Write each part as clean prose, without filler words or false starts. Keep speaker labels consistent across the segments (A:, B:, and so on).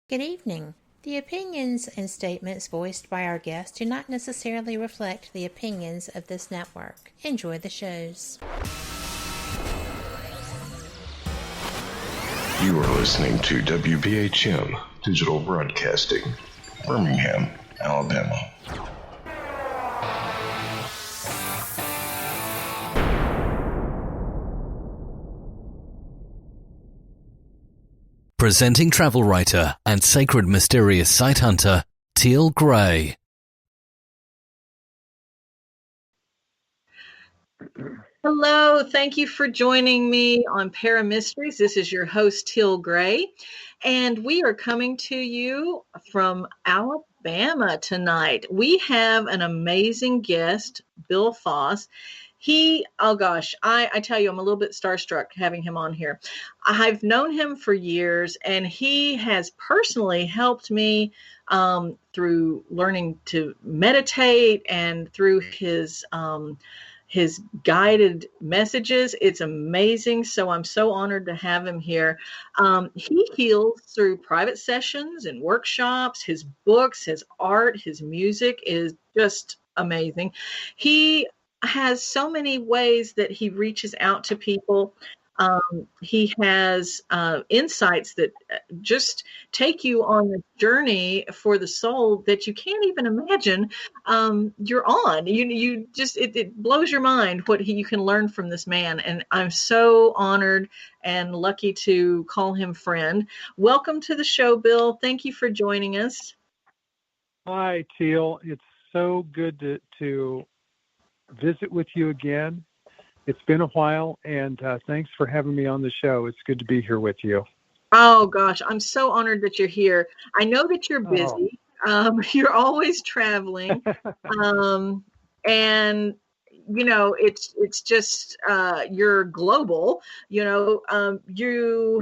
A: Good evening. The opinions and statements voiced by our guests do not necessarily reflect the opinions of this network. Enjoy the shows.
B: You are listening to WBHM Digital Broadcasting, Birmingham, Alabama.
C: Presenting travel writer and sacred mysterious site hunter, Teal Gray.
D: Hello, thank you for joining me on Paramysteries. This is your host, Teal Gray, and we are coming to you from Alabama tonight. We have an amazing guest, Bill Foss. I tell you, I'm a little bit starstruck having him on here. I've known him for years, and he has personally helped me through learning to meditate and through his guided messages. It's amazing. So I'm so honored to have him here. He heals through private sessions and workshops. His books, his art, his music is just amazing. He has so many ways that he reaches out to people. He has insights that just take you on a journey for the soul that you can't even imagine you're on. You just it blows your mind what you can learn from this man, and I'm so honored and lucky to call him friend. Welcome to the show, Bill. Thank you for joining us.
E: Hi, Teal. It's so good to visit with you again. It's been a while, and thanks for having me on the show. It's good to be here with you.
D: Oh, gosh, I'm so honored that you're here. I know that you're busy. You're always traveling. And, you know, it's just you're global. You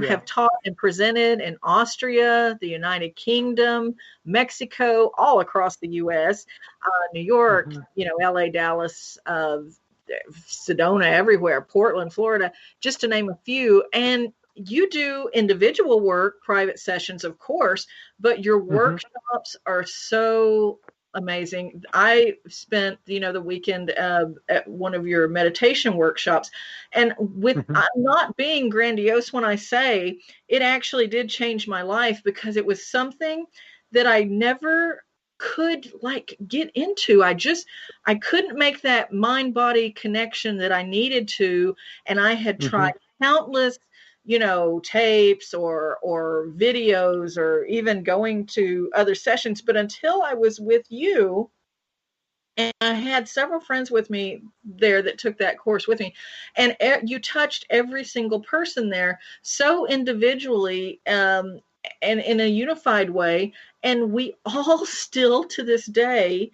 D: have taught and presented in Austria, the United Kingdom, Mexico, all across the U.S., New York, L.A., Dallas, Sedona, everywhere, Portland, Florida, just to name a few. And you do individual work, private sessions, of course, but your workshops are so amazing. I spent, the weekend at one of your meditation workshops, and I'm not being grandiose when I say it actually did change my life, because it was something that I never could get into. I couldn't make that mind body connection that I needed to. And I had tried countless, tapes or videos, or even going to other sessions. But until I was with you, and I had several friends with me there that took that course with me, and you touched every single person there so individually, and in a unified way. And we all still to this day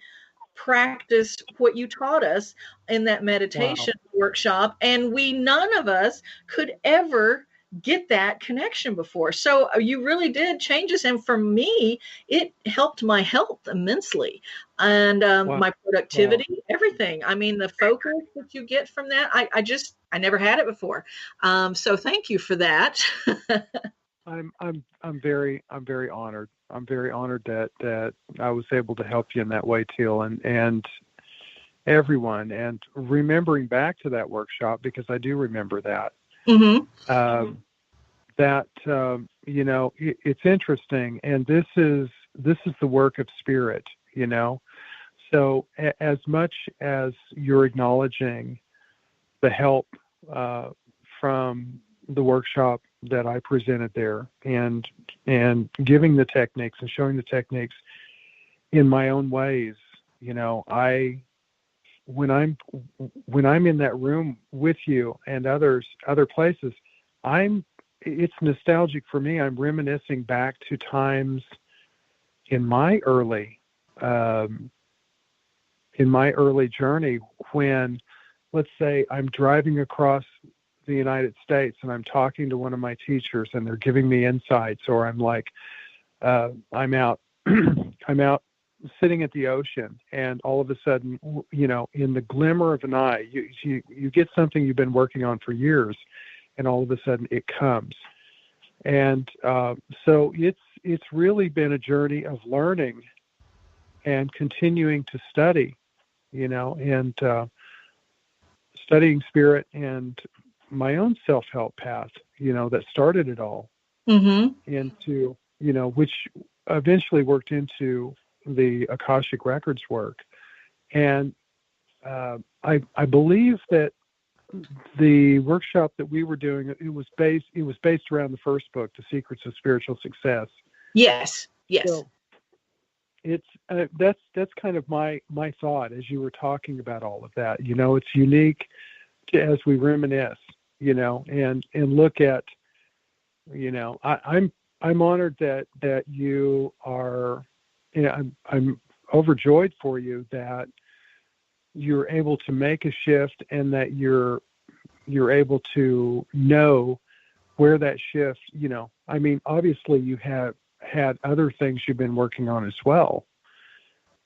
D: practice what you taught us in that meditation workshop. And none of us could ever get that connection before. So you really did change us. And for me, it helped my health immensely, and my productivity, everything. I mean, the focus that you get from that, I never had it before. So thank you for that.
E: I'm very honored. I'm very honored that I was able to help you in that way, Teal, and everyone. And remembering back to that workshop, because I do remember that. It's interesting, and this is the work of Spiriit. So as much as you're acknowledging the help from the workshop that I presented there, and giving the techniques and showing the techniques in my own ways, when I'm in that room with you and other places, it's nostalgic for me. I'm reminiscing back to times in my early journey, when, let's say, I'm driving across the United States and I'm talking to one of my teachers and they're giving me insights, or I'm I'm out sitting at the ocean, and all of a sudden, in the glimmer of an eye, you get something you've been working on for years, and all of a sudden it comes. And so it's really been a journey of learning and continuing to study, and studying spirit and my own self-help path, that started it all, into, which eventually worked into the Akashic Records work. And I believe that the workshop that we were doing, it was based around the first book, The Secrets of Spiritual Success.
D: Yes.
E: So it's that's kind of my thought as you were talking about all of that. It's unique as we reminisce, and look at, I'm honored that you are, I'm overjoyed for you that you're able to make a shift, and that you're able to know where that shift, obviously you have had other things you've been working on as well.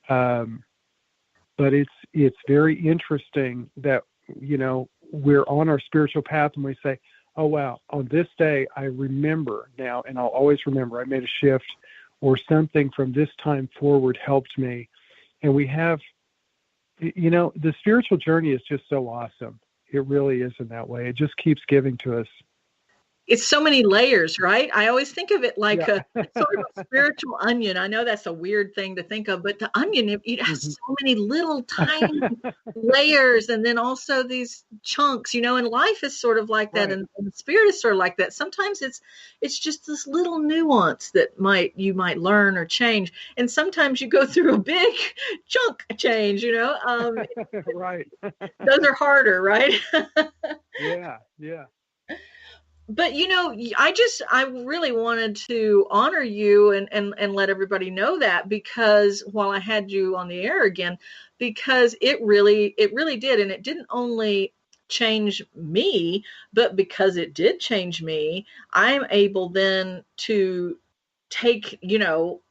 E: But it's very interesting that, we're on our spiritual path and we say, oh, wow, on this day, I remember now, and I'll always remember I made a shift, or something from this time forward helped me. And we have, the spiritual journey is just so awesome. It really is in that way. It just keeps giving to us.
D: It's so many layers, right? I always think of it like a sort of a spiritual onion. I know that's a weird thing to think of, but the onion, it has so many little tiny layers, and then also these chunks, and life is sort of like that, and the spirit is sort of like that. Sometimes it's just this little nuance that you might learn or change, and sometimes you go through a big chunk change,
E: Right.
D: Those are harder, right?
E: Yeah.
D: But, I really wanted to honor you and let everybody know that, because while I had you on the air again, because it really did. And it didn't only change me, but because it did change me, I'm able then to take,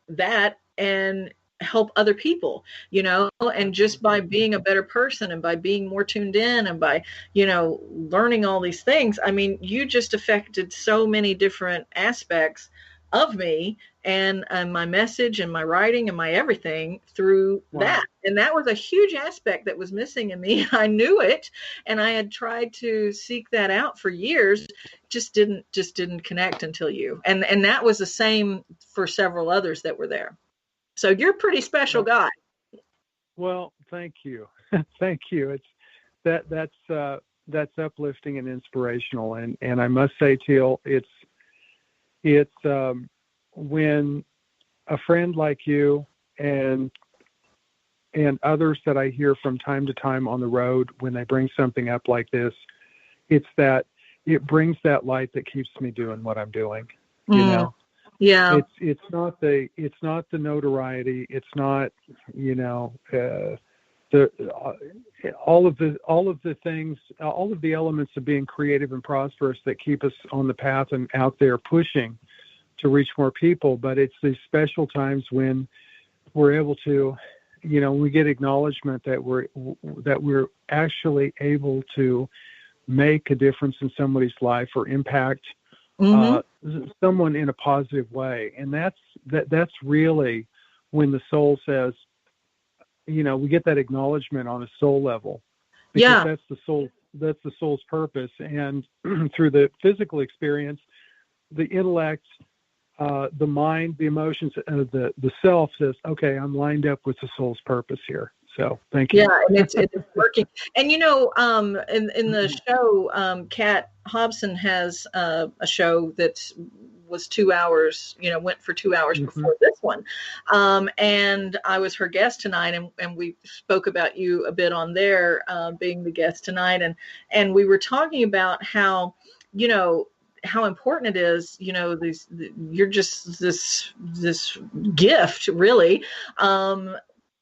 D: that and help other people, and just by being a better person and by being more tuned in and by, learning all these things. I mean, you just affected so many different aspects of me and my message and my writing and my everything through that. And that was a huge aspect that was missing in me. I knew it, and I had tried to seek that out for years, just didn't connect until you. And that was the same for several others that were there. So you're a pretty special guy.
E: Well, thank you. Thank you. It's that's uplifting and inspirational. And I must say, Teal, it's when a friend like you and others that I hear from time to time on the road, when they bring something up like this, it's that it brings that light that keeps me doing what I'm doing,
D: Yeah.
E: It's not the notoriety. It's not, all of the things, all of the elements of being creative and prosperous that keep us on the path and out there pushing to reach more people. But it's these special times when we're able to, we get acknowledgement that we're actually able to make a difference in somebody's life or impact someone in a positive way. And that's really when the soul says, we get that acknowledgement on a soul level, because that's the soul's purpose. And through the physical experience, the intellect, the mind, the emotions, the self says, okay, I'm lined up with the soul's purpose here. So thank you.
D: Yeah, and it's working. And in the show, Kat Hobson has a show that was 2 hours. Went for 2 hours before this one, and I was her guest tonight, and we spoke about you a bit on there, being the guest tonight, and we were talking about how how important it is. You're just this gift, really.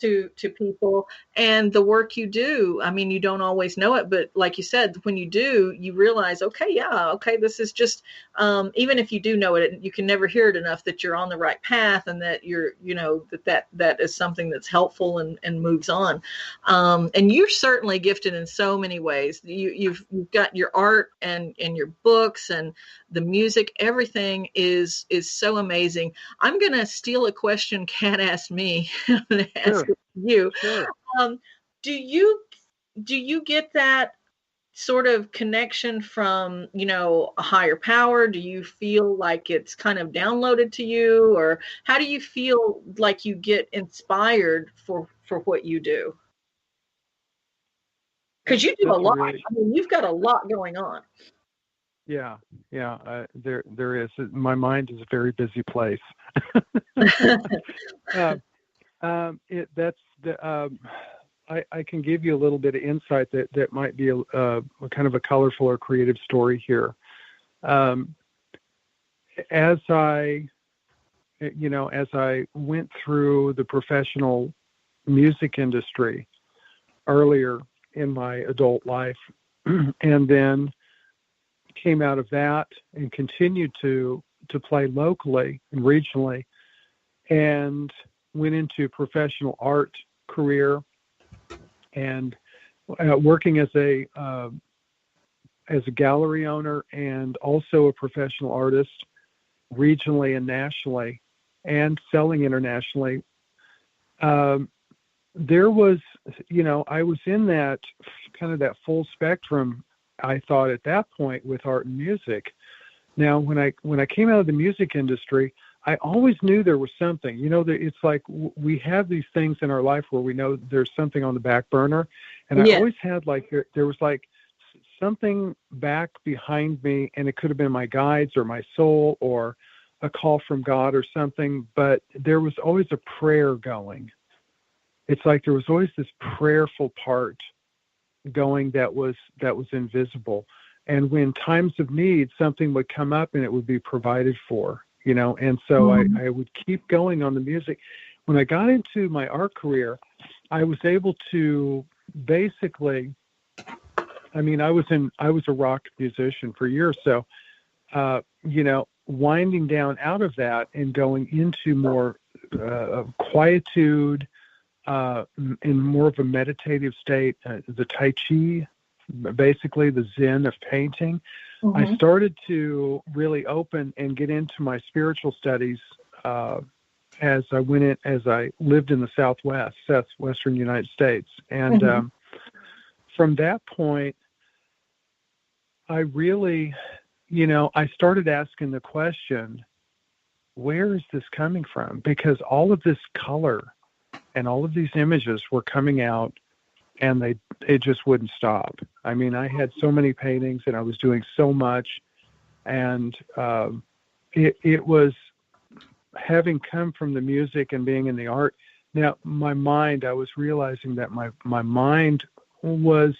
D: To people and the work you do. I mean, you don't always know it, but like you said, when you do, you realize, okay, this is just, even if you do know it, you can never hear it enough that you're on the right path, and that you're, that is something that's helpful and moves on. And you're certainly gifted in so many ways. You've got your art and your books, and the music, everything is so amazing. I'm going to steal a question Kat asked me. I'm going to ask it to you.
E: Sure.
D: Do you get that sort of connection from, a higher power? Do you feel like it's kind of downloaded to you, or how do you feel like you get inspired for what you do? Because you do a lot. I mean, you've got a lot going on.
E: Yeah. There is. My mind is a very busy place. I can give you a little bit of insight that might be a kind of a colorful or creative story here. As I went through the professional music industry earlier in my adult life, and then came out of that and continued to play locally and regionally, and went into professional art career, and working as a gallery owner and also a professional artist regionally and nationally, and selling internationally. There was, I was in that kind of that full spectrum, I thought, at that point with art and music. Now, when I came out of the music industry, I always knew there was something. It's like we have these things in our life where we know there's something on the back burner, and I always had like there was like something back behind me, and it could have been my guides or my soul or a call from God or something, but there was always a prayer going. It's like there was always this prayerful part going that was invisible. And when times of need, something would come up and it would be provided for, and so I would keep going on the music. When I got into my art career, I was able to basically, I was a rock musician for years. So, winding down out of that and going into more quietude, in more of a meditative state, the Tai Chi, basically the Zen of painting. Mm-hmm. I started to really open and get into my spiritual studies as I lived in the southwestern United States. And from that point, I really, I started asking the question, where is this coming from? Because all of this color and all of these images were coming out, and it just wouldn't stop. I had so many paintings, and I was doing so much, and it was having come from the music and being in the art. Now, I was realizing that my mind was,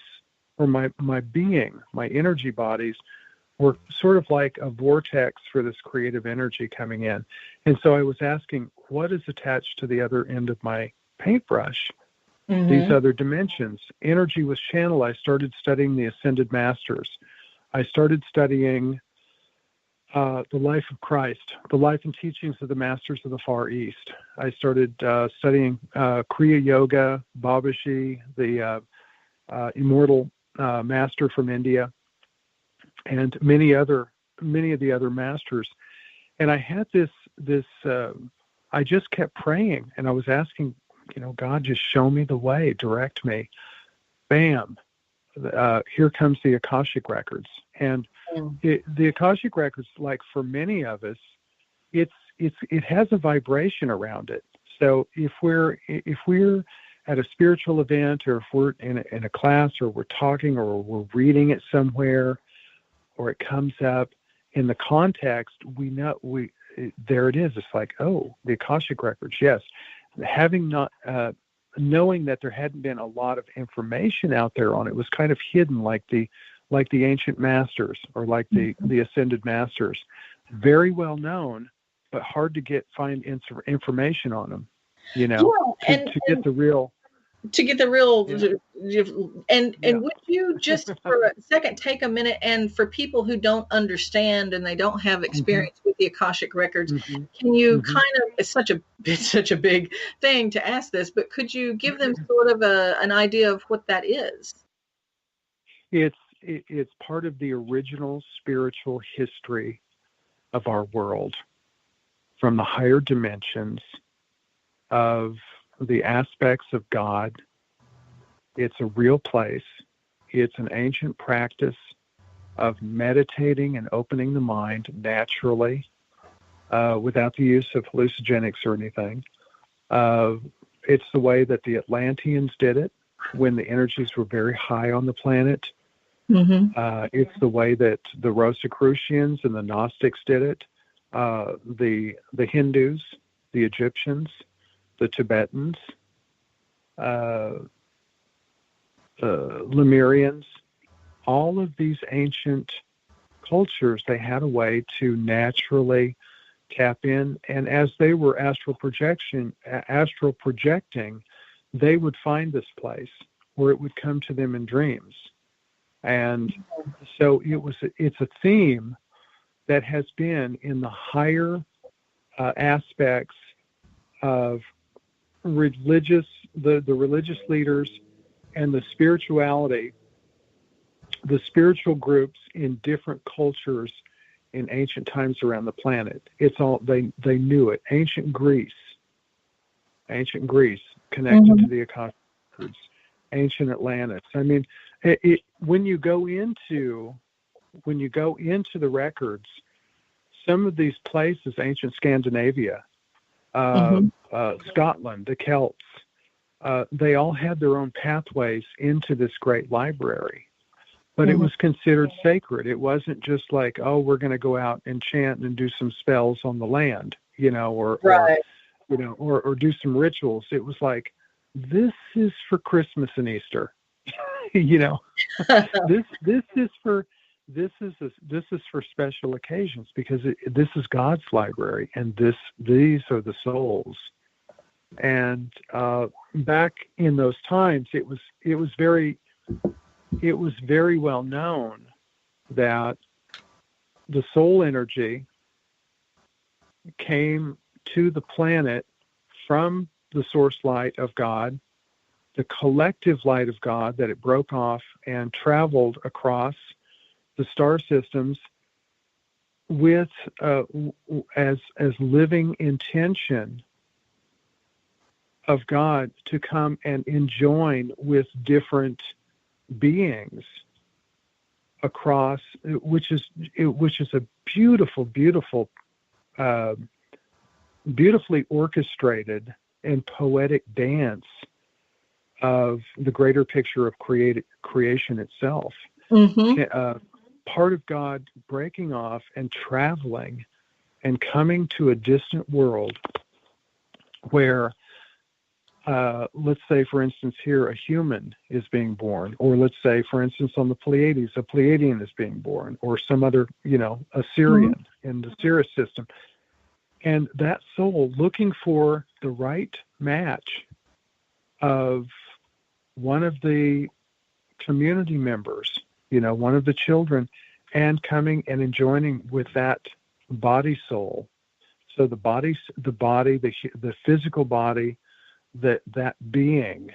E: or my being, my energy bodies were sort of like a vortex for this creative energy coming in. And so I was asking, what is attached to the other end of my paintbrush? Mm-hmm. These other dimensions. Energy was channeled. I started studying the Ascended Masters. I started studying the life of Christ, the life and teachings of the Masters of the Far East. I started studying Kriya Yoga, Babaji, the immortal master from India, and many of the other masters. And I had this I just kept praying, and I was asking, God, just show me the way, direct me. Bam. Here comes the Akashic Records. And the Akashic Records, like for many of us, it has a vibration around it. So if we're at a spiritual event, or if we're in a class, or we're talking, or we're reading it somewhere, or it comes up in the context, we know there it is. It's like, oh, the Akashic Records, yes. Having not knowing that there hadn't been a lot of information out there on it, was kind of hidden, like the ancient masters, or like the Ascended Masters, very well known, but hard to find information on them. To get the real.
D: And would you just for a second take a minute, and for people who don't understand and they don't have experience with the Akashic Records, can you kind of, it's such a big thing to ask this, but could you give them sort of an idea of what that is?
E: it's part of the original spiritual history of our world, from the higher dimensions of the aspects of God. It's a real place. It's an ancient practice of meditating and opening the mind naturally, without the use of hallucinogenics or anything. It's the way that the Atlanteans did it when the energies were very high on the planet. It's the way that the Rosicrucians and the Gnostics did it. The Hindus, the Egyptians, the Tibetans, Lemurians, all of these ancient cultures, they had a way to naturally tap in, and as they were astral projecting, they would find this place where it would come to them in dreams. And so it's a theme that has been in the higher aspects of the religious leaders and the spirituality, the spiritual groups in different cultures in ancient times around the planet. It's all, they knew it. Ancient Greece connected to the Akashic Records, ancient Atlantis. I mean, when you go into the records, some of these places, ancient Scandinavia, Scotland, the Celts, they all had their own pathways into this great library. But it was considered sacred. It wasn't just like, oh, we're going to go out and chant and do some spells on the land, or do some rituals. It was like, this is for Christmas and Easter, This is for special occasions, because this is God's library, and these are the souls. And back in those times, it was very well known that the soul energy came to the planet from the source light of God, the collective light of God, that it broke off and traveled across the star systems with as living intention of God to come and enjoin with different beings across, which is a beautifully orchestrated and poetic dance of the greater picture of creation itself. Part of God breaking off and traveling and coming to a distant world where, let's say, for instance, here a human is being born, or let's say, for instance, on the Pleiades, a Pleiadian is being born, or some other, a Sirian in the Sirius system. And that soul looking for the right match of one of the community members, one of the children, and coming and enjoining with that body soul. So the physical body, that being,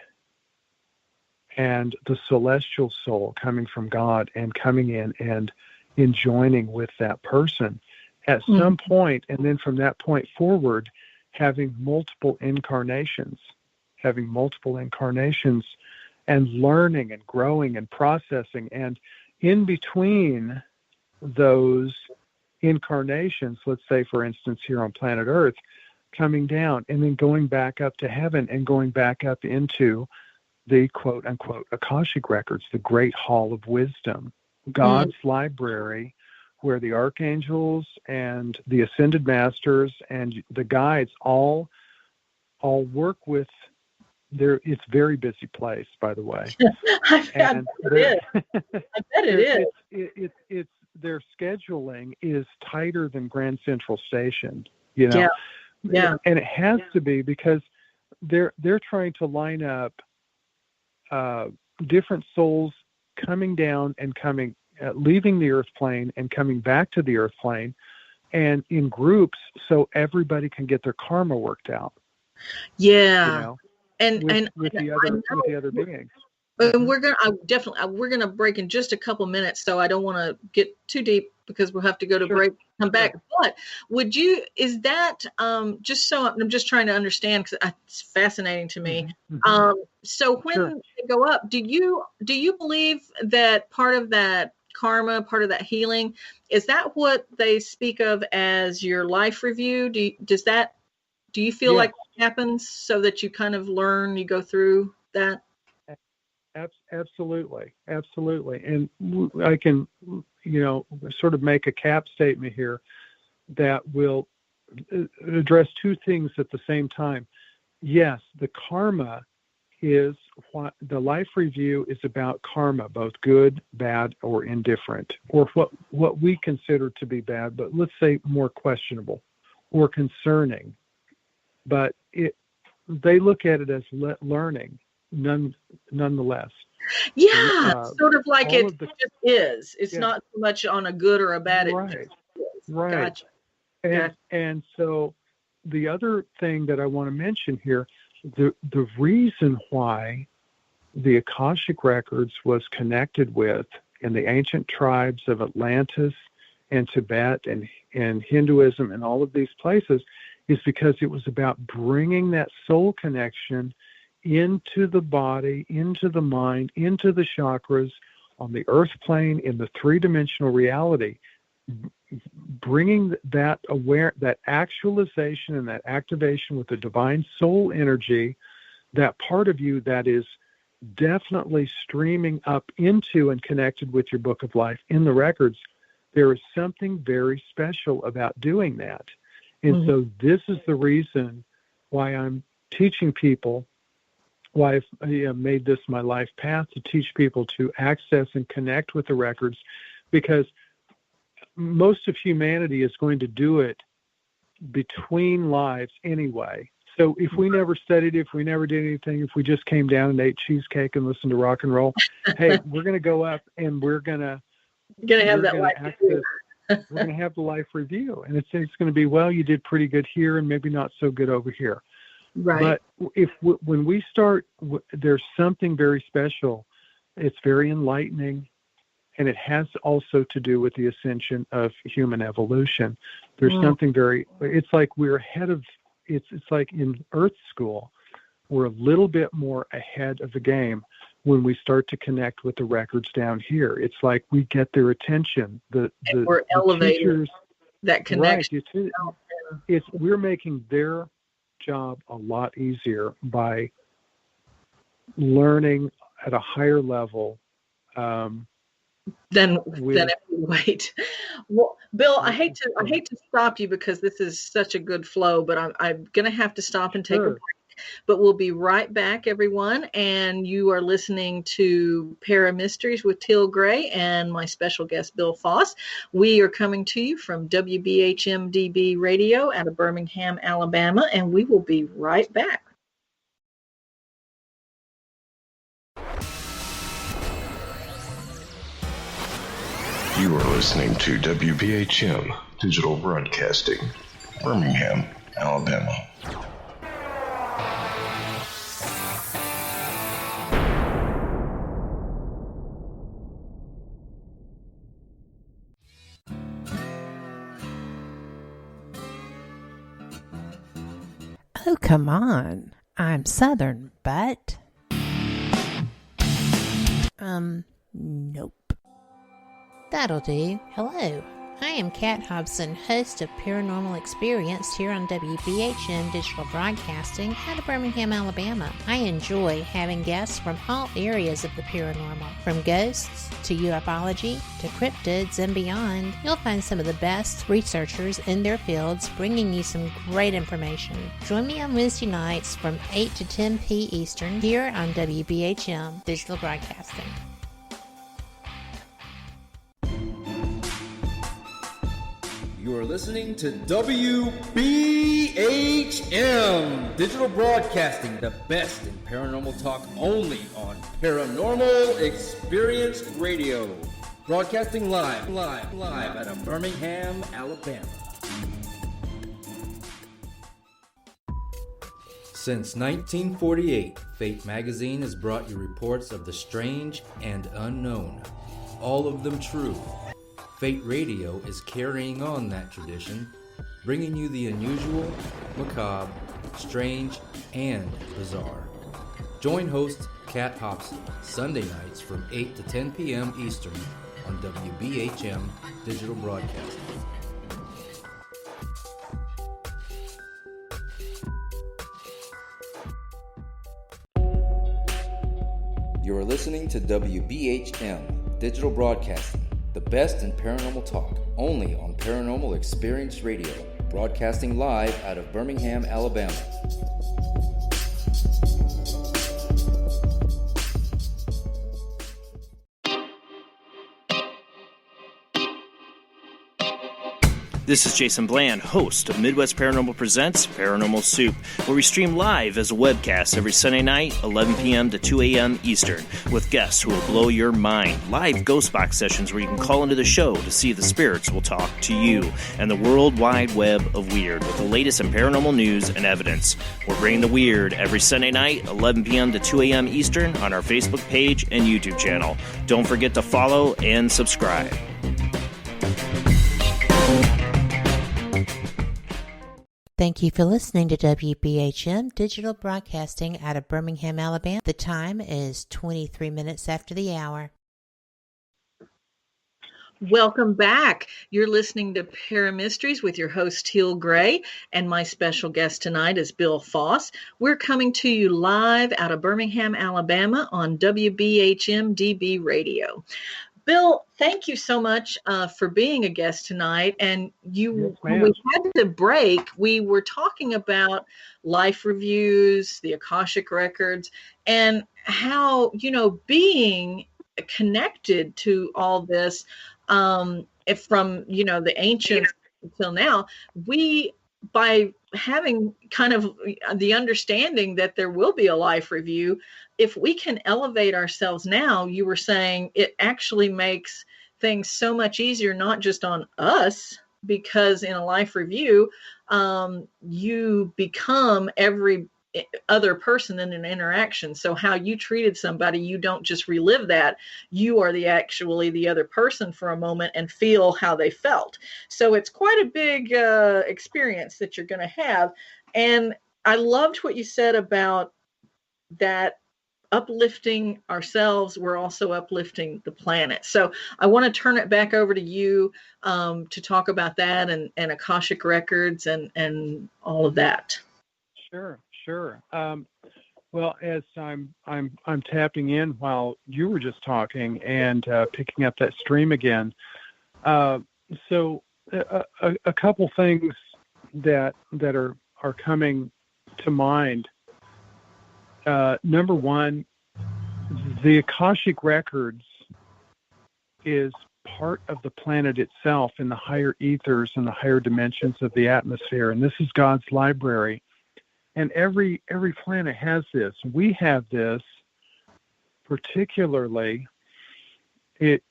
E: and the celestial soul coming from God and coming in and enjoining with that person at some point, and then from that point forward, having multiple incarnations, and learning and growing and processing. And in between those incarnations, let's say, for instance, here on planet Earth, coming down and then going back up to heaven and going back up into the quote unquote Akashic Records, the great hall of wisdom, God's library, where the archangels and the ascended masters and the guides all work with it's a very busy place, by the way.
D: I bet it is.
E: It's their scheduling is tighter than Grand Central Station,
D: Yeah.
E: And it has to be, because they're trying to line up different souls coming down and coming, leaving the earth plane and coming back to the earth plane, and in groups, so everybody can get their karma worked out.
D: Yeah.
E: With the other beings.
D: And we're gonna break in just a couple minutes, so I don't want to get too deep because we'll have to go to break, come back. But is that just so I'm just trying to understand, because it's fascinating to me. So when they go up, do you believe that part of that karma, part of that healing, is that what they speak of as your life review? Do you feel like that happens so that you kind of learn, you go through that?
E: Absolutely. And I can, sort of make a cap statement here that will address two things at the same time. Yes, the karma is what the life review is about. Karma, both good, bad, or indifferent, or what we consider to be bad, but let's say more questionable or concerning. But they look at it as learning, nonetheless.
D: Yeah, sort of like it just is. It's not so much on a good or a bad.
E: Right.
D: Gotcha.
E: And so the other thing that I want to mention here, the reason why the Akashic Records was connected with in the ancient tribes of Atlantis and Tibet and Hinduism and all of these places is because it was about bringing that soul connection into the body, into the mind, into the chakras, on the earth plane, in the three-dimensional reality, bringing that actualization and that activation with the divine soul energy, that part of you that is definitely streaming up into and connected with your book of life in the records. There is something very special about doing that. And so this is the reason why I'm teaching people, why I've made this my life path, to teach people to access and connect with the records, because most of humanity is going to do it between lives anyway. So if we never studied, if we never did anything, if we just came down and ate cheesecake and listened to rock and roll, hey, we're going to go up and we're going to
D: have that life review.
E: We're going to have the life review, and it's going to be, well, you did pretty good here and maybe not so good over here.
D: Right.
E: But when we start, there's something very special. It's very enlightening, and it has also to do with the ascension of human evolution. There's something it's like we're ahead of, it's like in Earth School, we're a little bit more ahead of the game when we start to connect with the records down here. It's like we get their attention.
D: We're elevating
E: teachers,
D: that connection.
E: Right. We're making their job a lot easier by learning at a higher level
D: than wait. Well, Bill, I hate to stop you because this is such a good flow, but I'm going to have to stop and take a break. But we'll be right back, everyone. And you are listening to Para Mysteries with Teal Gray and my special guest, Bill Foss. We are coming to you from WBHM-DB Radio out of Birmingham, Alabama, and we will be right back.
B: You are listening to WBHM Digital Broadcasting, Birmingham, Alabama.
A: Oh, come on. I'm Southern, but... Nope. That'll do. Hello. I am Kat Hobson, host of Paranormal Experience here on WBHM Digital Broadcasting out of Birmingham, Alabama. I enjoy having guests from all areas of the paranormal, from ghosts to ufology to cryptids and beyond. You'll find some of the best researchers in their fields bringing you some great information. Join me on Wednesday nights from 8 to 10 p. Eastern here on WBHM Digital Broadcasting.
F: You are listening to WBHM Digital Broadcasting, the best in paranormal talk, only on Paranormal Experience Radio. Broadcasting live out of Birmingham, Alabama. Since 1948, Fate magazine has brought you reports of the strange and unknown, all of them true. Fate Radio is carrying on that tradition, bringing you the unusual, macabre, strange, and bizarre. Join host Kat Hobson Sunday nights from 8 to 10 p.m. Eastern on WBHM Digital Broadcasting. You are listening to WBHM Digital Broadcasting, the best in paranormal talk, only on Paranormal Experience Radio, broadcasting live out of Birmingham, Alabama.
G: This is Jason Bland, host of Midwest Paranormal Presents Paranormal Soup, where we stream live as a webcast every Sunday night, 11 p.m. to 2 a.m. Eastern, with guests who will blow your mind. Live ghost box sessions where you can call into the show to see if the spirits will talk to you, and the world wide web of weird with the latest in paranormal news and evidence. We're bringing the weird every Sunday night, 11 p.m. to 2 a.m. Eastern on our Facebook page and YouTube channel. Don't forget to follow and subscribe.
A: Thank you for listening to WBHM Digital Broadcasting out of Birmingham, Alabama. The time is 23 minutes after the hour.
D: Welcome back. You're listening to Paramysteries with your host, Teal Gray, and my special guest tonight is Bill Foss. We're coming to you live out of Birmingham, Alabama on WBHM-DB radio. Bill, thank you so much for being a guest tonight. And when we had the break, we were talking about life reviews, the Akashic Records, and how, being connected to all this from, the ancients until now, by having kind of the understanding that there will be a life review, if we can elevate ourselves now, you were saying it actually makes things so much easier, not just on us, because in a life review, you become every other person in an interaction. So how you treated somebody, you don't just relive that. You are actually the other person for a moment and feel how they felt. So it's quite a big experience that you're going to have. And I loved what you said about that. Uplifting ourselves, we're also uplifting the planet. So I want to turn it back over to you to talk about that and Akashic Records and all of that.
E: Sure. Well, as I'm tapping in while you were just talking and picking up that stream again. So a couple things that are coming to mind. Number one, the Akashic Records is part of the planet itself in the higher ethers and the higher dimensions of the atmosphere. And this is God's library. And every planet has this. We have this particularly. It's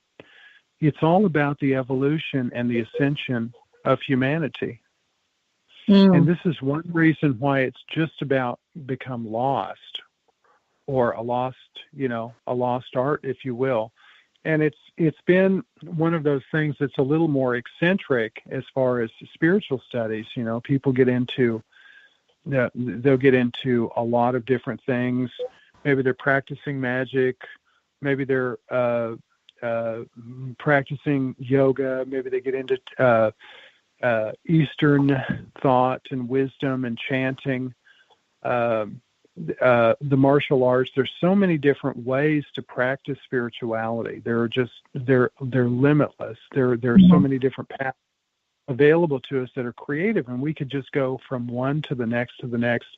E: all about the evolution and the ascension of humanity. And this is one reason why it's just about become lost, or a lost art, if you will. And it's been one of those things that's a little more eccentric as far as spiritual studies. People get into they'll get into a lot of different things. Maybe they're practicing magic. Maybe they're practicing yoga. Maybe they get into Eastern thought and wisdom and chanting, the martial arts. There's so many different ways to practice spirituality. They're limitless. There are so many different paths available to us that are creative, and we could just go from one to the next to the next.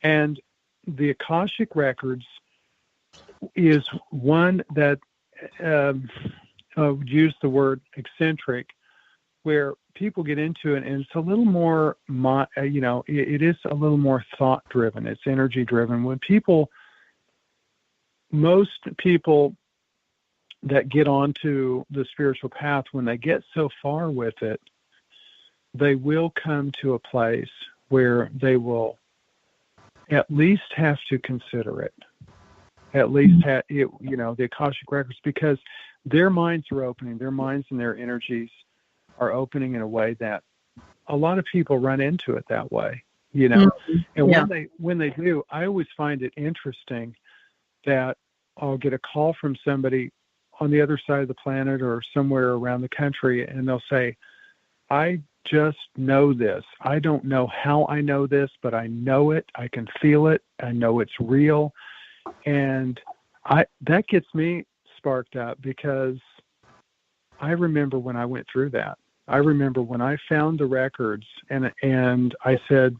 E: And the Akashic Records is one that use the word eccentric, where people get into it, and it's a little more, it is a little more thought driven. It's energy driven. Most people that get onto the spiritual path, when they get so far with it, they will come to a place where they will at least have to consider it. At least the Akashic Records, because their minds are opening, their minds and their energies are opening in a way that a lot of people run into it that way, And when they do, I always find it interesting that I'll get a call from somebody on the other side of the planet or somewhere around the country, and they'll say, I just know this. I don't know how I know this, but I know it. I can feel it. I know it's real. And that gets me sparked up, because I remember when I went through that. I remember when I found the records and I said,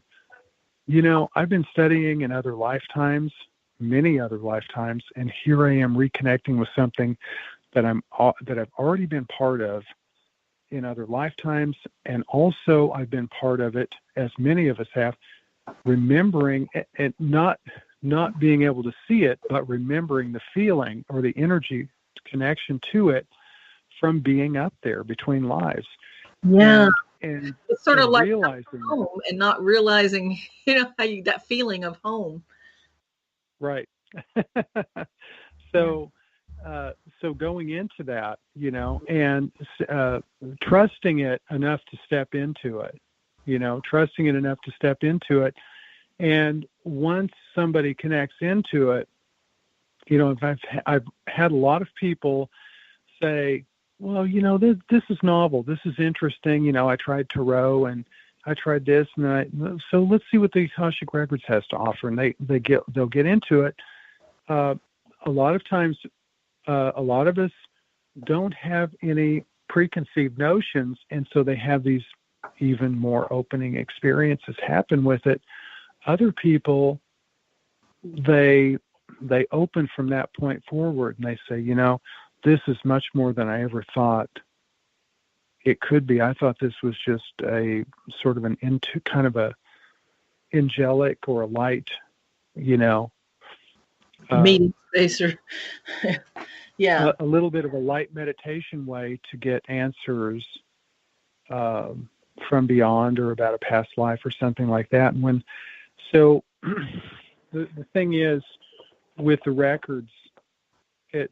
E: I've been studying in other lifetimes, many other lifetimes, and here I am reconnecting with something that I've already been part of in other lifetimes, and also I've been part of it, as many of us have, remembering and not being able to see it, but remembering the feeling or the energy connection to it from being up there between lives.
D: Yeah.
E: And
D: it's sort of like
E: realizing
D: home and not realizing, that feeling of home.
E: Right. So going into that, and trusting it enough to step into it, And once somebody connects into it, I've had a lot of people say, well, this is novel. This is interesting. I tried tarot and I tried this, and so let's see what the Akashic Records has to offer. And they'll get into it. A lot of times, a lot of us don't have any preconceived notions, and so they have these even more opening experiences happen with it. Other people, they open from that point forward, and they say, this is much more than I ever thought it could be. I thought this was just a sort of kind of a angelic or a light,
D: meeting space, or
E: a little bit of a light meditation way to get answers from beyond, or about a past life or something like that. And the thing is, with the records, it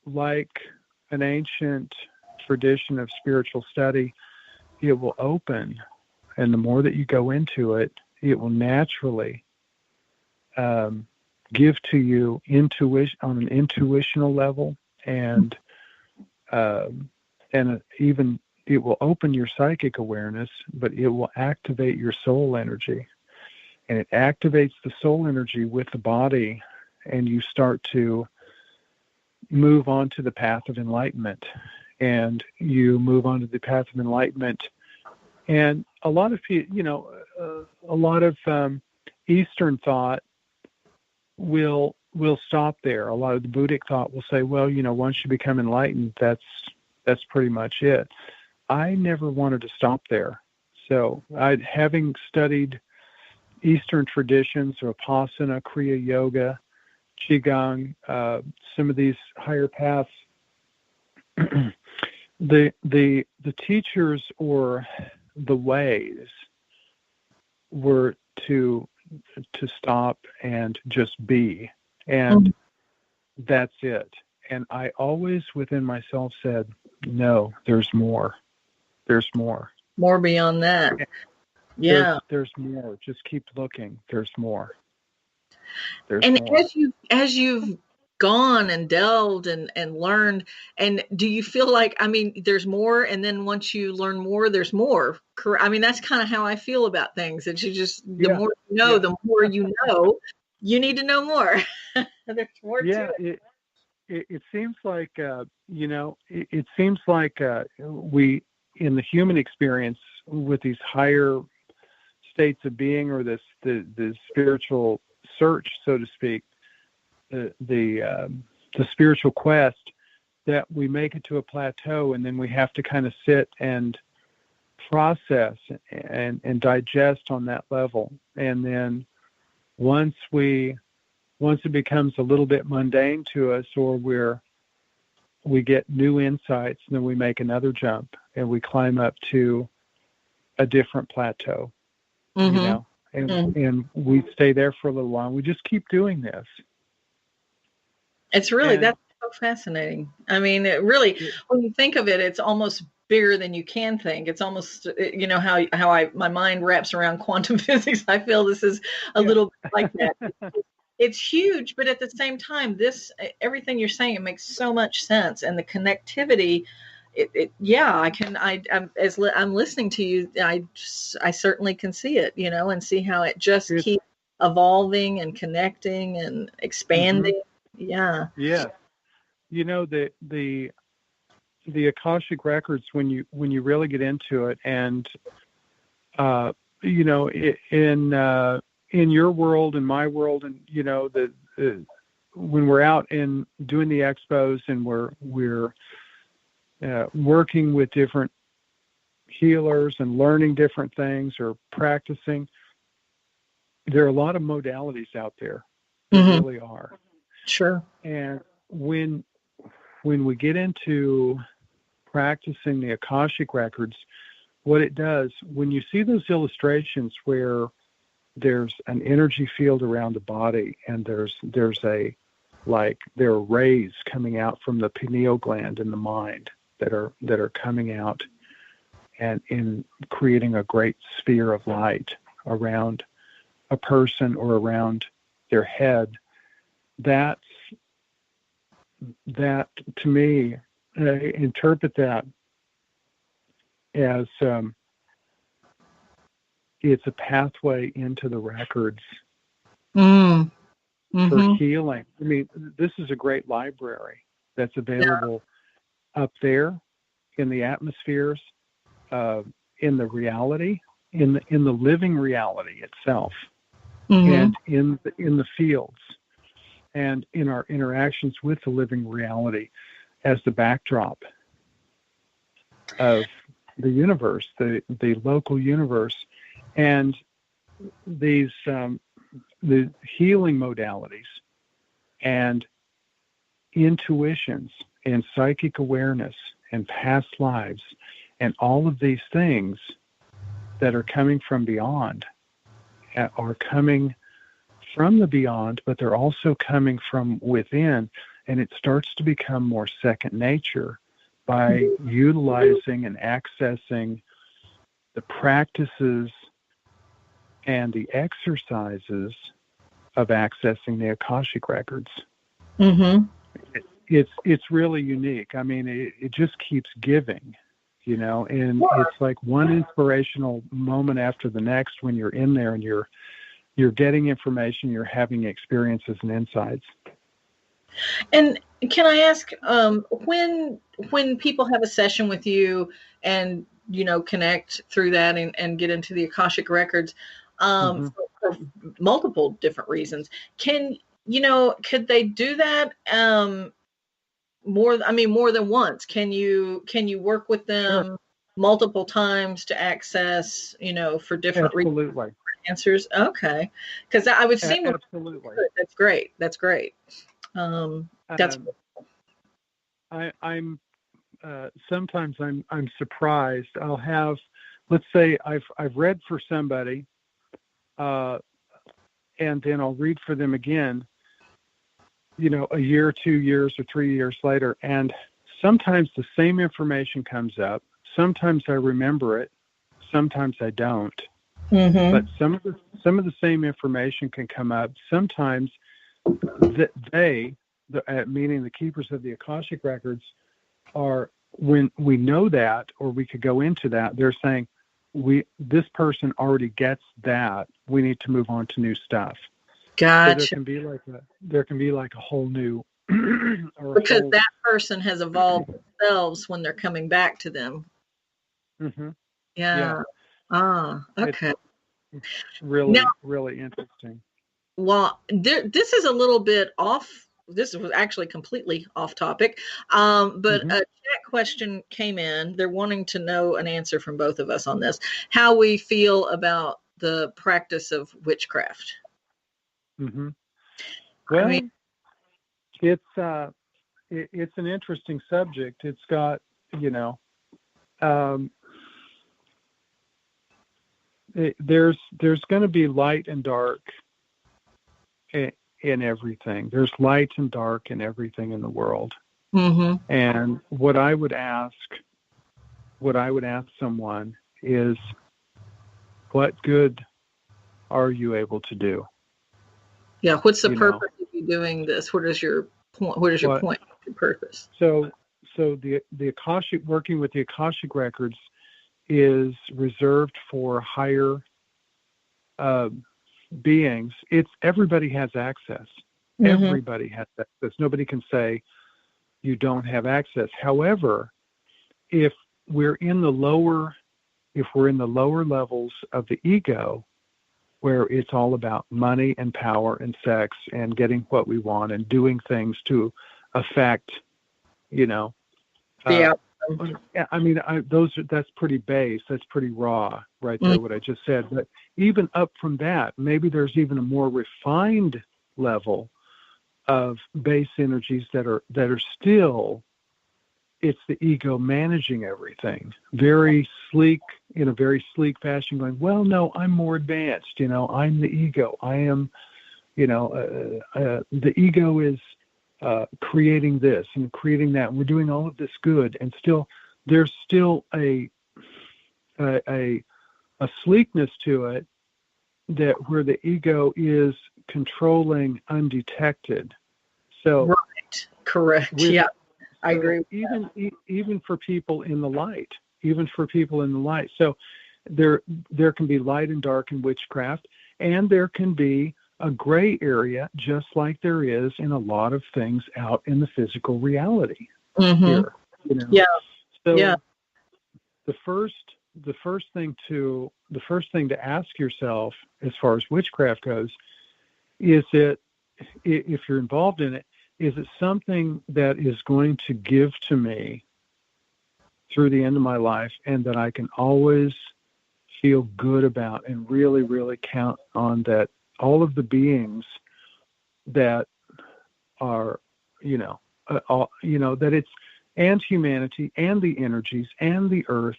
E: like an ancient tradition of spiritual study, it will open, and the more that you go into it, it will naturally give to you intuition on an intuitional level, and even it will open your psychic awareness, but it will activate your soul energy, and it activates the soul energy with the body, and you start to move on to the path of enlightenment. And you move on to the path of enlightenment, and a lot of people, a lot of Eastern thought will stop there. A lot of the Buddhic thought will say, well, once you become enlightened, that's pretty much it. I never wanted to stop there. So having studied Eastern traditions of Vipassana, Kriya Yoga, Qigong, some of these higher paths, the teachers or the ways were to stop and just be, and that's it. And I always within myself said, no, there's more. There's more.
D: More beyond that. Yeah.
E: There's more. Just keep looking. There's more.
D: And more. As you've gone and delved and learned, and do you feel like, there's more, and then once you learn more, there's more? That's kind of how I feel about things. It's just, the more you know, the more you know, you need to know more. There's more to it.
E: It seems like, it seems like we, in the human experience, with these higher states of being, or the spiritual search, so to speak, the spiritual quest, that we make it to a plateau, and then we have to kind of sit and process and digest on that level. And then once it becomes a little bit mundane to us, or we get new insights, and then we make another jump and we climb up to a different plateau, and we stay there for a little while. We just keep doing this.
D: It's really, that's so fascinating. I mean, it really, when you think of it, it's almost bigger than you can think. It's almost, how my mind wraps around quantum physics. I feel this is a little bit like that. It's huge, but at the same time, everything you're saying, it makes so much sense. And the connectivity, I'm listening to you, I certainly can see it, and see how it just keeps evolving and connecting and expanding. Yeah.
E: Yeah. The Akashic Records, when you really get into it, and in your world and my world, and when we're out and doing the expos and we're working with different healers and learning different things or practicing, there are a lot of modalities out there. There really are.
D: Sure.
E: And when we get into practicing the Akashic Records, what it does, when you see those illustrations where there's an energy field around the body and there are rays coming out from the pineal gland in the mind that are coming out and in creating a great sphere of light around a person or around their head, that to me, I interpret that as it's a pathway into the records for healing. I mean, this is a great library that's available up there in the atmospheres, in the reality, in the living reality itself, and in the fields, and in our interactions with the living reality as the backdrop of the universe, the local universe, and these the healing modalities and intuitions and psychic awareness and past lives and all of these things that are coming from beyond are coming from the beyond, but they're also coming from within, and it starts to become more second nature by utilizing and accessing the practices and the exercises of accessing the Akashic Records. It's really unique. I mean, it just keeps giving, and it's like one inspirational moment after the next when you're in there and you're getting information, you're having experiences and insights.
D: And can I ask, when people have a session with you and, connect through that and get into the Akashic Records, for multiple different reasons, could they do that more than once? Can you work with them multiple times to access, for different reasons, answers? Okay. Because I would seem
E: absolutely.
D: That's great. That's great. That's
E: I'm sometimes I'm surprised. I'll have, let's say I've read for somebody, and then I'll read for them again, a year, 2 years, or 3 years later, and sometimes the same information comes up. Sometimes I remember it, sometimes I don't. But some of the same information can come up. Sometimes meaning the keepers of the Akashic Records, are, when we know that, or we could go into that, they're saying, this person already gets that. We need to move on to new stuff.
D: Gotcha.
E: So there can be like a whole new
D: because that person has evolved themselves when they're coming back to them. Yeah. Okay.
E: It's really interesting.
D: Well, this is a little bit off. This was actually completely off topic. But a chat question came in. They're wanting to know an answer from both of us on this, how we feel about the practice of witchcraft.
E: Well, it's an interesting subject. It's got, there's going to be light and dark in everything. There's light and dark in everything in the world.
D: Mm-hmm.
E: And what I would ask someone is, what good are you able to do?
D: Yeah. What's the purpose of you doing this? What is your point? What is your point? Your purpose?
E: So the Akashic, working with the Akashic Records, is reserved for higher beings. Everybody has access. Mm-hmm. Everybody has access. Nobody can say you don't have access. However, if we're in the lower levels of the ego, where it's all about money and power and sex and getting what we want and doing things to affect,
D: yeah.
E: I mean, that's pretty base. That's pretty raw right there, what I just said. But even up from that, maybe there's even a more refined level of base energies that are still, it's the ego managing everything, very sleek, in a very sleek fashion, going, well, no, I'm more advanced. I'm the ego. I am, the ego is creating this and creating that. And we're doing all of this good, and there's still a sleekness to it, that where the ego is controlling undetected. So
D: right, correct, yeah, I agree.
E: Even for people in the light, So there can be light and dark in witchcraft, and there can be a gray area, just like there is in a lot of things out in the physical reality.
D: Mm-hmm.
E: Here,
D: Yeah.
E: So
D: yeah.
E: the first thing to ask yourself, as far as witchcraft goes, is it, if you're involved in it, is it something that is going to give to me through the end of my life, and that I can always feel good about, and really, really count on that all of the beings that are, that it's, and humanity and the energies and the earth,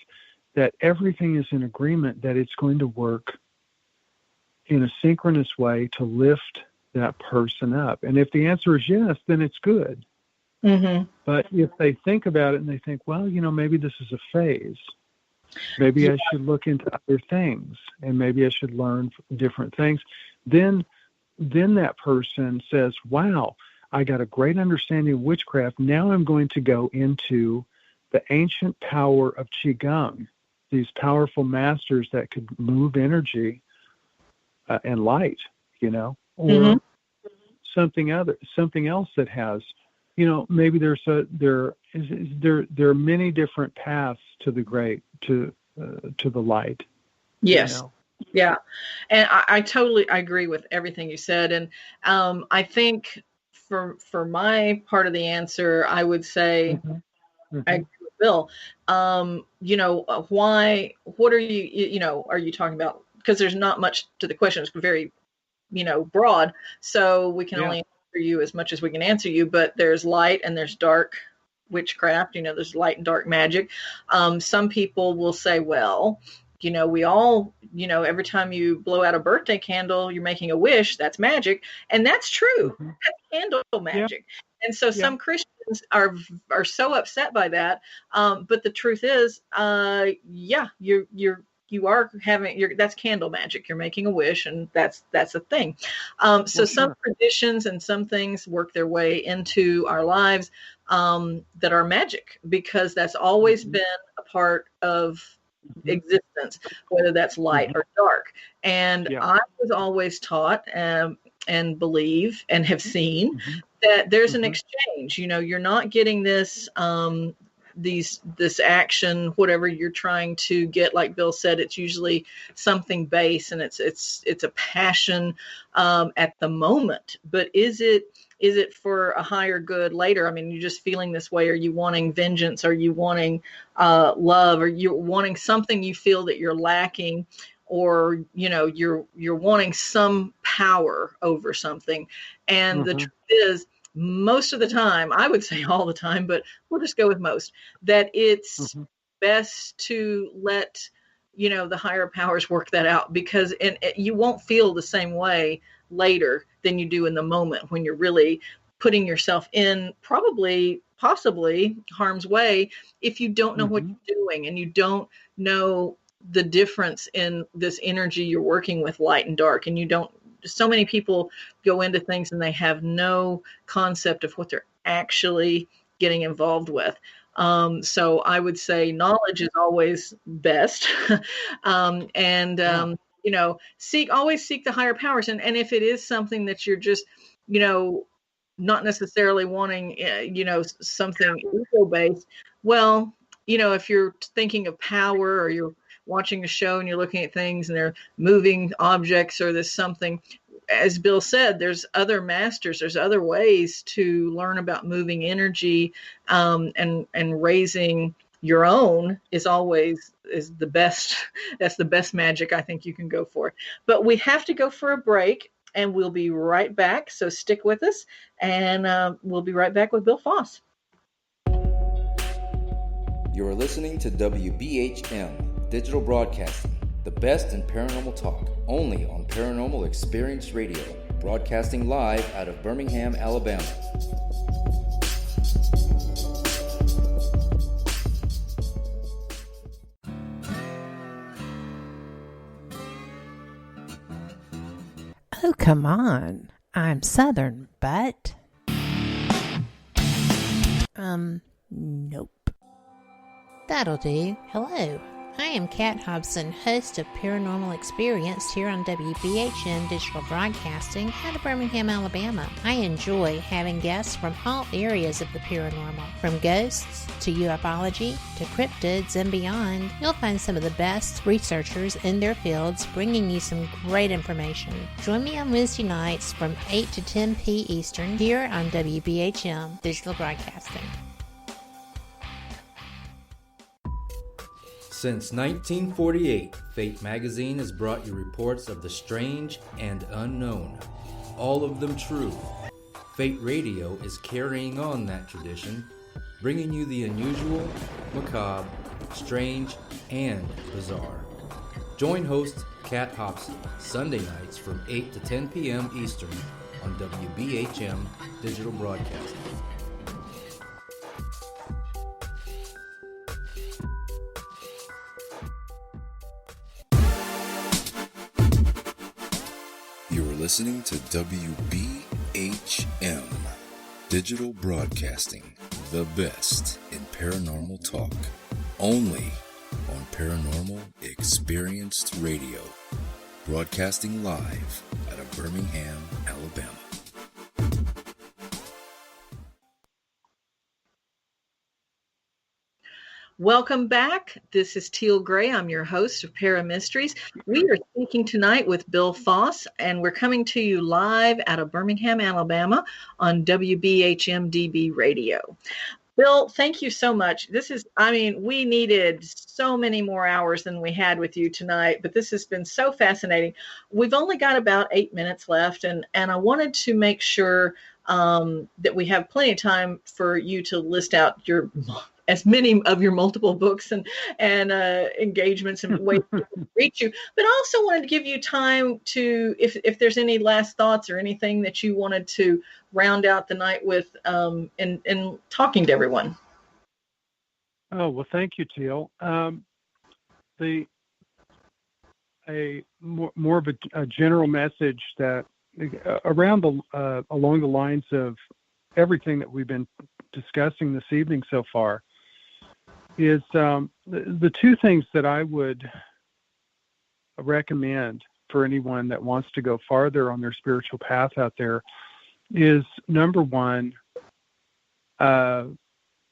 E: that everything is in agreement, that it's going to work in a synchronous way to lift that person up. And if the answer is yes, then it's good.
D: Mm-hmm.
E: But if they think about it and they think, well, maybe this is a phase, maybe I should look into other things, and maybe I should learn different things, then that person says, wow, I got a great understanding of witchcraft. Now I'm going to go into the ancient power of Qigong, these powerful masters that could move energy and light, or
D: mm-hmm.
E: something else that has, maybe there are many different paths to the great, to the light.
D: Yes. Yeah. And I totally agree with everything you said. And I think for my part of the answer, I would say,
E: Mm-hmm. Mm-hmm.
D: I agree with Bill. Why, what are you, are you talking about? Because there's not much to the question. It's very, broad. So we can only answer you as much as we can answer you, but there's light and there's dark witchcraft, there's light and dark magic. Some people will say, well, we all, every time you blow out a birthday candle, you're making a wish. That's magic. And that's true.
E: Mm-hmm.
D: That's candle magic. Yeah. And so some Christians are so upset by that. But the truth is, you are having that's candle magic. You're making a wish, and that's a thing. Some traditions and some things work their way into our lives that are magic, because that's always been a part of existence, whether that's light or dark. And I was always taught and believe and have seen that there's an exchange. You're not getting this this action, whatever you're trying to get. Like Bill said, it's usually something base, and it's a passion at the moment. But is it for a higher good later? I mean, you're just feeling this way. Are you wanting vengeance? Are you wanting love? Are you wanting something you feel that you're lacking? Or, you're wanting some power over something. And the truth is, most of the time, I would say all the time, but we'll just go with most, that it's best to let the higher powers work that out, because you won't feel the same way later than you do in the moment when you're really putting yourself in possibly harm's way if you don't know what you're doing and you don't know the difference in this energy you're working with, light and dark. And so many people go into things and they have no concept of what they're actually getting involved with. So I would say knowledge is always best. Always seek the higher powers. And if it is something that you're just, not necessarily wanting, something ego-based, well, if you're thinking of power, or you're watching a show and you're looking at things and they're moving objects, or there's something, as Bill said, there's other masters, there's other ways to learn about moving energy, and raising your own is the best. That's the best magic I think you can go for. But we have to go for a break, and we'll be right back. So stick with us, and we'll be right back with Bill Foss.
F: You're listening to WBHM Digital Broadcasting, the best in paranormal talk, only on Paranormal Experience Radio, broadcasting live out of Birmingham, Alabama.
A: Oh, come on. I'm Southern, but... Nope. That'll do. Hello. I am Kat Hobson, host of Paranormal Experience here on WBHM Digital Broadcasting out of Birmingham, Alabama. I enjoy having guests from all areas of the paranormal, from ghosts to ufology to cryptids and beyond. You'll find some of the best researchers in their fields bringing you some great information. Join me on Wednesday nights from 8 to 10 p. Eastern here on WBHM Digital Broadcasting.
F: Since 1948, Fate magazine has brought you reports of the strange and unknown, all of them true. Fate Radio is carrying on that tradition, bringing you the unusual, macabre, strange, and bizarre. Join host Kat Hobson Sunday nights from 8 to 10 p.m. Eastern on WBHM Digital Broadcasting.
H: Listening to WBHM Digital Broadcasting, the best in paranormal talk, only on Paranormal Experienced Radio, broadcasting live out of Birmingham, Alabama.
D: Welcome back. This is Teal Gray. I'm your host of Para Mysteries. We are speaking tonight with Bill Foss, and we're coming to you live out of Birmingham, Alabama on WBHM-DB radio. Bill, thank you so much. We needed so many more hours than we had with you tonight, but this has been so fascinating. We've only got about 8 minutes left, and I wanted to make sure that we have plenty of time for you to list out as many of your multiple books and engagements and ways to reach you, but I also wanted to give you time to, if there's any last thoughts or anything that you wanted to round out the night with in talking to everyone.
E: Oh, well, thank you, Teal. More of a general message that along the lines of everything that we've been discussing this evening so far is the two things that I would recommend for anyone that wants to go farther on their spiritual path out there is, number one,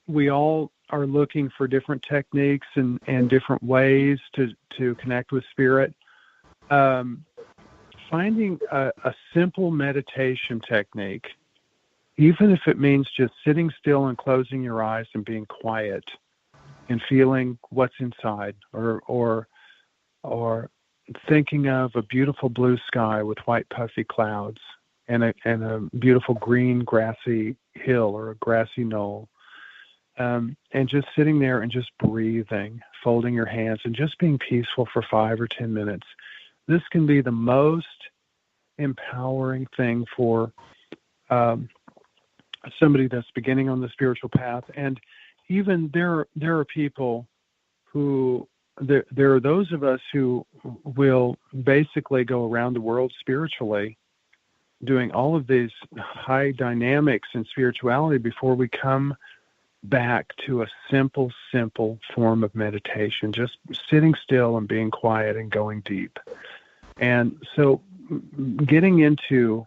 E: we all are looking for different techniques and different ways to connect with spirit. Finding a simple meditation technique, even if it means just sitting still and closing your eyes and being quiet and feeling what's inside, or thinking of a beautiful blue sky with white puffy clouds and a beautiful green grassy hill or a grassy knoll, and just sitting there and just breathing, folding your hands, and just being peaceful for 5 or 10 minutes. This can be the most empowering thing for somebody that's beginning on the spiritual path. And even there are people who, there are those of us who will basically go around the world spiritually, doing all of these high dynamics in spirituality before we come back to a simple form of meditation, just sitting still and being quiet and going deep. And so getting into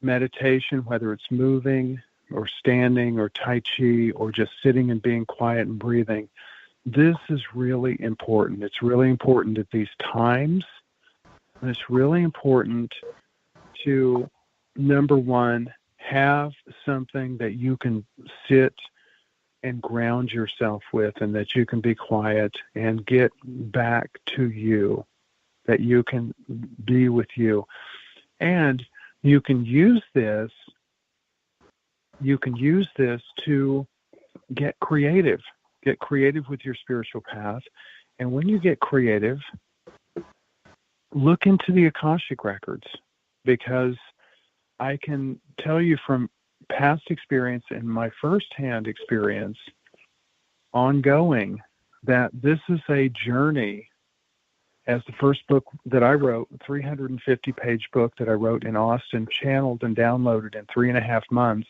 E: meditation, whether it's moving or standing or Tai Chi or just sitting and being quiet and breathing, this is really important. It's really important at these times. And it's really important to, number one, have something that you can sit and ground yourself with, and that you can be quiet and get back to you, that you can be with you. And you can use this to get creative with your spiritual path. And when you get creative, look into the Akashic Records, because I can tell you from past experience and my firsthand experience ongoing that this is a journey. As the first book that I wrote, a 350-page book that I wrote in Austin, channeled and downloaded in 3.5 months.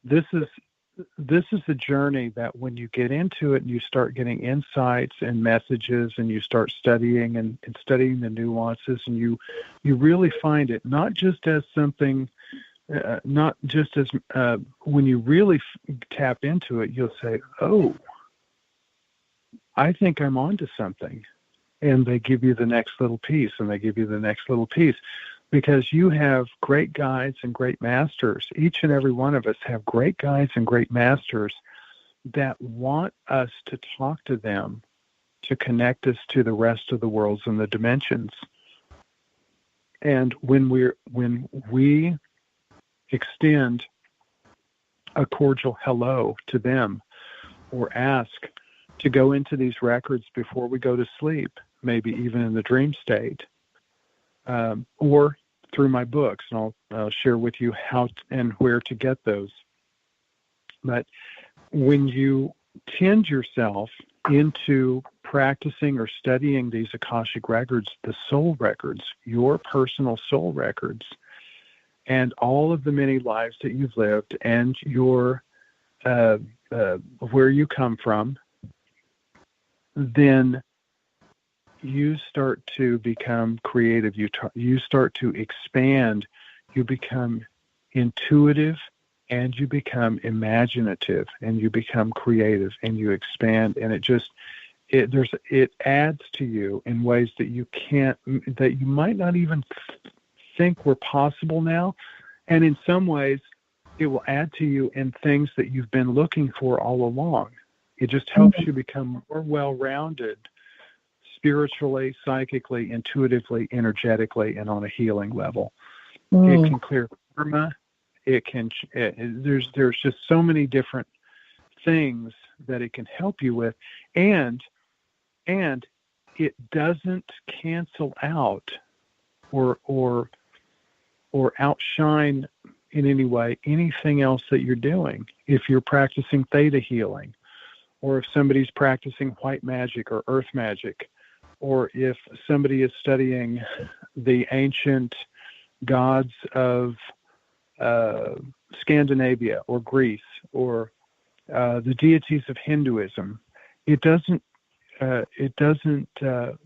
E: This is a journey that when you get into it and you start getting insights and messages and you start studying and studying the nuances, and you really find it not just as something, not just as when you really tap into it, you'll say, oh, I think I'm onto something. And they give you the next little piece, and they give you the next little piece, because you have great guides and great masters. Each and every one of us have great guides and great masters that want us to talk to them, to connect us to the rest of the worlds and the dimensions. And when we extend a cordial hello to them, or ask to go into these records before we go to sleep, maybe even in the dream state, or through my books, and I'll share with you how and where to get those. But when you tend yourself into practicing or studying these Akashic Records, the soul records, your personal soul records, and all of the many lives that you've lived, and your where you come from, then you start to become creative. You start to expand. You become intuitive, and you become imaginative, and you become creative, and you expand. And it adds to you in ways that you might not even think were possible now. And in some ways, it will add to you in things that you've been looking for all along. It just helps you become more well-rounded spiritually, psychically, intuitively, energetically, and on a healing level. It can clear karma. There's just so many different things that it can help you with, and it doesn't cancel out or outshine in any way anything else that you're doing. If you're practicing theta healing, or if somebody's practicing white magic or earth magic, or if somebody is studying the ancient gods of Scandinavia or Greece, or the deities of Hinduism, it doesn't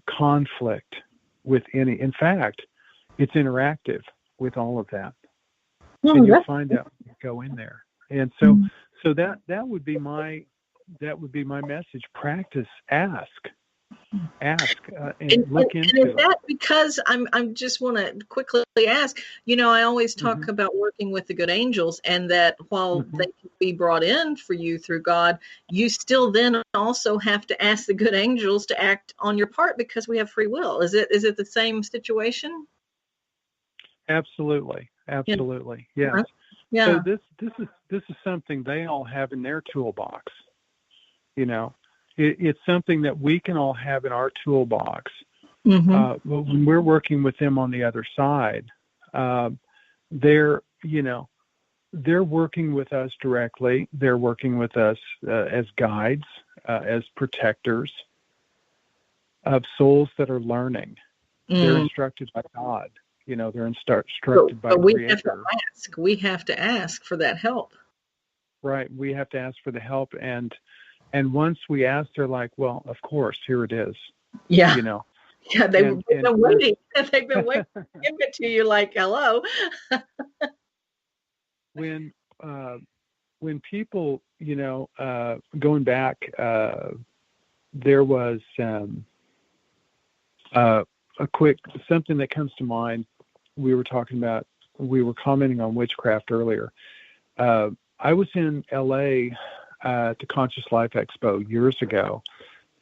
E: conflict with any. In fact, it's interactive with all of that. And you'll find out when you go in there. And so that would be my message. Practice, ask, and look into
D: and is that because I'm just want to quickly ask, I always talk about working with the good angels, and that while they can be brought in for you through God, you still then also have to ask the good angels to act on your part, because we have free will. Is it the same situation?
E: Absolutely. Yes.
D: Yeah.
E: So this is something they all have in their toolbox. It's something that we can all have in our toolbox. But when we're working with them on the other side, they're working with us directly. They're working with us as guides, as protectors of souls that are learning. They're instructed by God. They're instructed by Creator.
D: We have to ask for that help.
E: Right. We have to ask for the help. And once we ask, they're like, well, of course, here it is.
D: Yeah. Yeah, they've been waiting. They've been waiting to give it to you like, hello.
E: When people, going back, there was a quick, something that comes to mind. We were commenting on witchcraft earlier. I was in LA at the Conscious Life Expo years ago,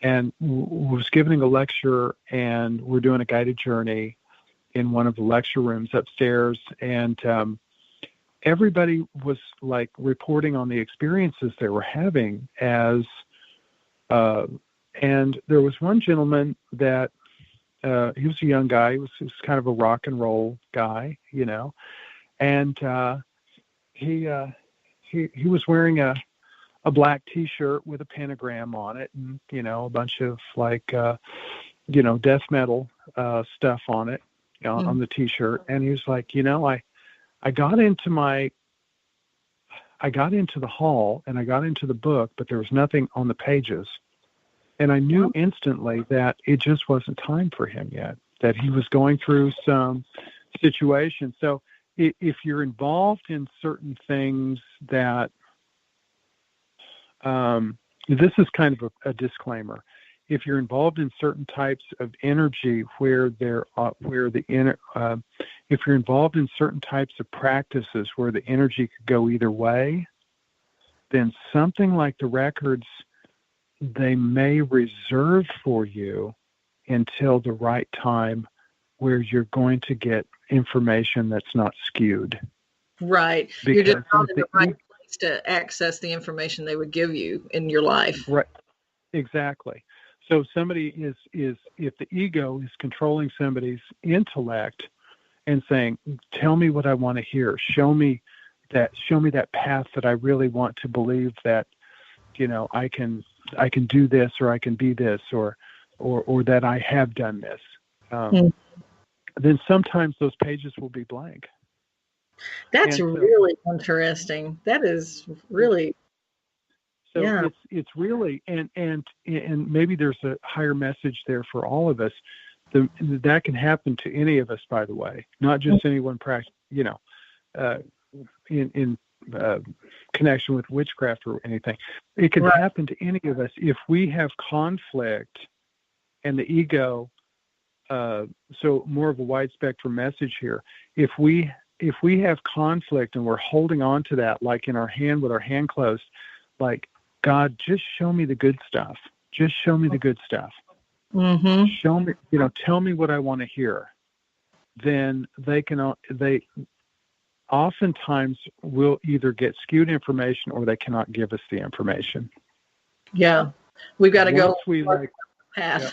E: and was giving a lecture, and we're doing a guided journey in one of the lecture rooms upstairs, and everybody was like reporting on the experiences they were having and there was one gentleman that he was a young guy. He was kind of a rock and roll guy, and he was wearing a black T-shirt with a pentagram on it, and a bunch of like death metal stuff on it, on the T-shirt. And he was like, I got into the hall and I got into the book, but there was nothing on the pages. And I knew instantly that it just wasn't time for him yet, that he was going through some situation. So if you're involved in certain things that, this is kind of a disclaimer. If you're involved in certain types of energy if you're involved in certain types of practices where the energy could go either way, then something like the records, they may reserve for you until the right time where you're going to get information that's not skewed.
D: Right. You're just not in the right place to access the information they would give you in your life.
E: Right. Exactly. So somebody is if the ego is controlling somebody's intellect and saying, tell me what I want to hear. Show me that path that I really want to believe that, I can do this, or I can be this, or that I have done this. Then sometimes those pages will be blank.
D: That's really interesting. That is really.
E: So
D: yeah.
E: It's really, and maybe there's a higher message there for all of us. That can happen to any of us, by the way, not just anyone in connection with witchcraft or anything. It can happen to any of us if we have conflict and the ego. So more of a wide spectrum message here. If we have conflict and we're holding on to that, like in our hand with our hand closed, like, God, just show me the good stuff. Just show me the good stuff. Show me, tell me what I want to hear. Then they oftentimes will either get skewed information or they cannot give us the information.
D: Yeah. We've got to go path.
E: Yeah.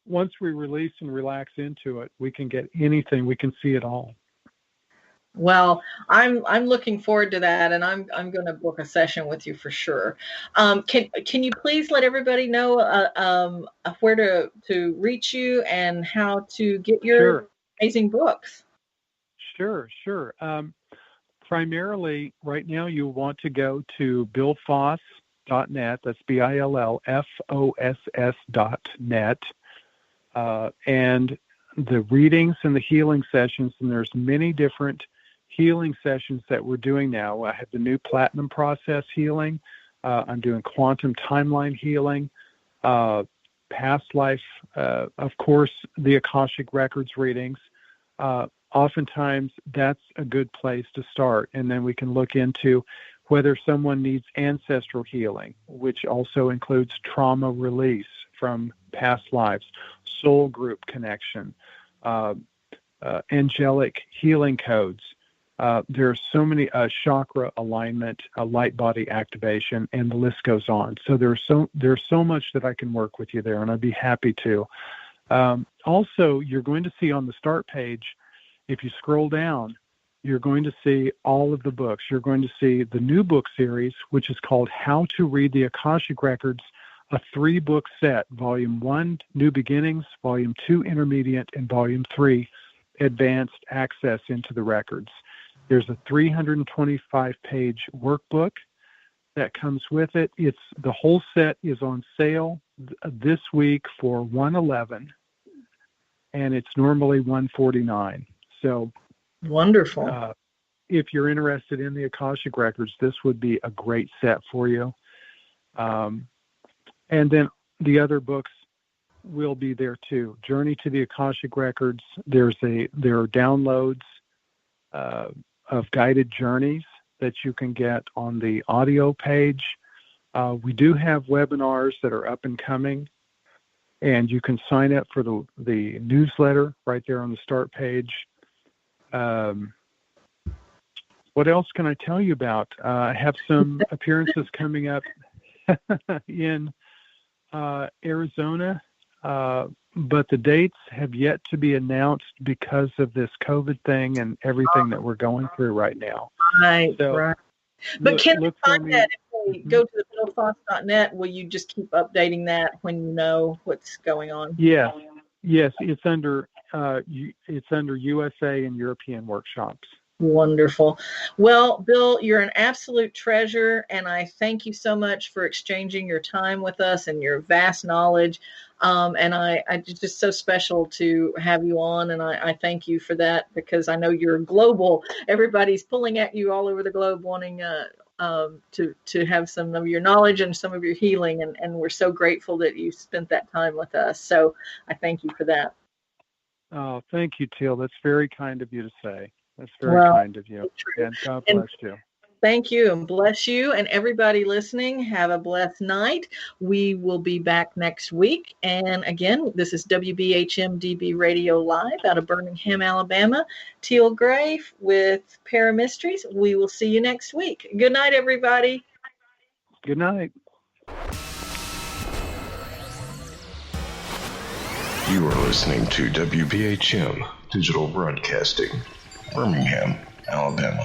E: Once we release and relax into it, we can get anything. We can see it all.
D: Well, I'm looking forward to that, and I'm going to book a session with you for sure. Can you please let everybody know where to reach you and how to get your amazing books?
E: Sure. Primarily, right now, you want to go to billfoss.net. That's BILLFOSS.net, and the readings and the healing sessions. And there's many different healing sessions that we're doing now. I have the new platinum process healing. I'm doing quantum timeline healing, past life, of course, the Akashic Records readings. Oftentimes that's a good place to start. And then we can look into whether someone needs ancestral healing, which also includes trauma release from past lives, soul group connection, angelic healing codes. There's so many chakra alignment, light body activation, and the list goes on. So there's so much that I can work with you there, and I'd be happy to. Also, you're going to see on the start page, if you scroll down, you're going to see all of the books. You're going to see the new book series, which is called How to Read the Akashic Records, a 3-book set, Volume 1, New Beginnings, Volume 2, Intermediate, and Volume 3, Advanced Access into the Records. There's a 325-page workbook that comes with it. The whole set is on sale this week for $111, and it's normally $149. So
D: wonderful.
E: If you're interested in the Akashic Records, this would be a great set for you. And then the other books will be there too. Journey to the Akashic Records. There are downloads of guided journeys that you can get on the audio page. We do have webinars that are up and coming, and you can sign up for the newsletter right there on the start page. What else can I tell you about? I have some appearances coming up in Arizona, but the dates have yet to be announced because of this COVID thing and everything that we're going through right now.
D: Right,
E: so
D: right. But can we find that if we go to the billfoss.net? Will you just keep updating that when you know what's going on?
E: Yes, it's under USA and European workshops.
D: Wonderful. Well, Bill, you're an absolute treasure, and I thank you so much for exchanging your time with us and your vast knowledge. And it's just so special to have you on, and I thank you for that, because I know you're global. Everybody's pulling at you all over the globe wanting to have some of your knowledge and some of your healing, and we're so grateful that you spent that time with us. So I thank you for that.
E: Oh, thank you, Teal. That's very kind of you to say. That's very kind of you. And God bless you.
D: Thank you, and bless you. And everybody listening, have a blessed night. We will be back next week. And again, this is WBHM-DB Radio Live out of Birmingham, Alabama. Teal Gray with Paramysteries. We will see you next week. Good night, everybody.
E: Good night.
B: You are listening to WBHM Digital Broadcasting, Birmingham, Alabama.